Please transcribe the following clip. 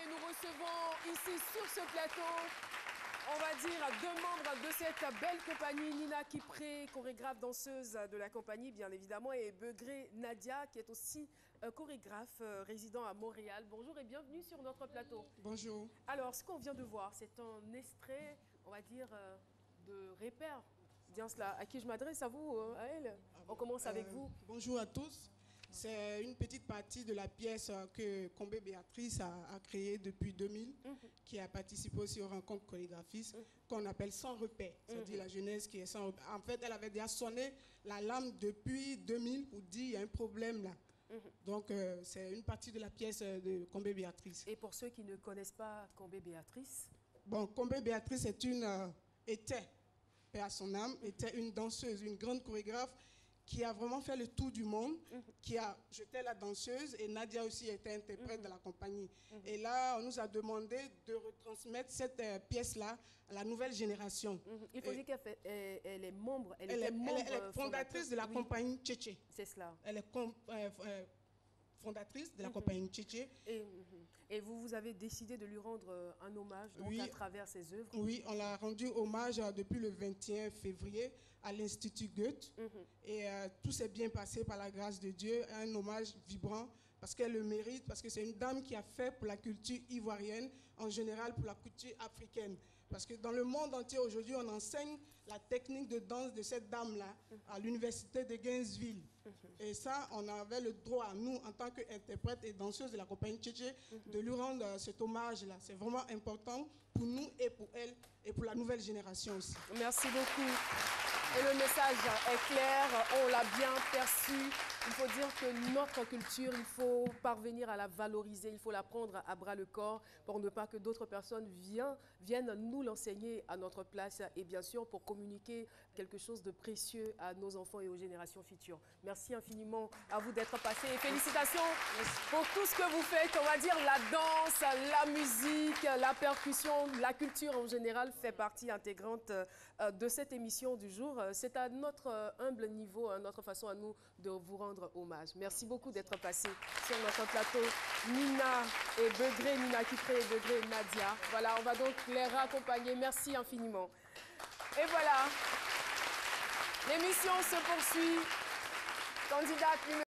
nous recevons ici sur ce plateau, on va dire, deux membres de cette belle compagnie, Nina Kipré, chorégraphe danseuse de la compagnie, bien évidemment, et Begré Nadia, qui est aussi chorégraphe résident à Montréal. Bonjour et bienvenue sur notre plateau. Bonjour. Alors, ce qu'on vient de voir, c'est un extrait, on va dire, de Repère. Bien cela. À qui je m'adresse? À vous, à elle? On commence avec vous. Bonjour à tous. C'est une petite partie de la pièce que Combé Béatrice a créée depuis 2000, qui a participé aussi aux rencontres chorégraphistes, qu'on appelle Sans repère, c'est-à-dire la jeunesse qui est sans repère. En fait, elle avait déjà sonné l'alarme depuis 2000 pour dire qu'il y a un problème là. Donc, c'est une partie de la pièce de Combé Béatrice. Et pour ceux qui ne connaissent pas Combé Béatrice? Bon, Combé Béatrice était, paix à son âme, était une danseuse, une grande chorégraphe qui a vraiment fait le tour du monde, j'étais la danseuse et Nadia aussi était interprète de la compagnie. Et là, on nous a demandé de retransmettre cette pièce-là à la nouvelle génération. Il faut dire qu'elle est membre, elle est fondatrice de la compagnie Tchétché. C'est cela. Elle est fondatrice de la compagnie Tchétché. Et vous avez décidé de lui rendre un hommage donc, à travers ses œuvres. Oui, on l'a rendu hommage depuis le 21 février à l'Institut Goethe. Et tout s'est bien passé par la grâce de Dieu. Un hommage vibrant parce qu'elle le mérite, parce que c'est une dame qui a fait pour la culture ivoirienne, en général pour la culture africaine. Parce que dans le monde entier aujourd'hui, on enseigne la technique de danse de cette dame-là à l'université de Gainesville. Et ça, on avait le droit, nous, en tant qu'interprète et danseuse de la compagnie Tchétché, de lui rendre cet hommage-là. C'est vraiment important pour nous et pour elle et pour la nouvelle génération aussi. Merci beaucoup. Et le message est clair, on l'a bien perçu. Il faut dire que notre culture, il faut parvenir à la valoriser, il faut la prendre à bras le corps pour ne pas que d'autres personnes viennent nous l'enseigner à notre place et bien sûr pour communiquer quelque chose de précieux à nos enfants et aux générations futures. Merci infiniment à vous d'être passés et félicitations pour tout ce que vous faites. On va dire la danse, la musique, la percussion, la culture en général fait partie intégrante de cette émission du jour. C'est à notre humble niveau, à notre façon à nous de vous rendre hommage. Merci beaucoup d'être passé sur notre plateau. Nina et Begré, Nina Kipré et Begré Nadia. Voilà, on va donc les raccompagner. Merci infiniment. Et voilà, l'émission se poursuit. Candidate numéro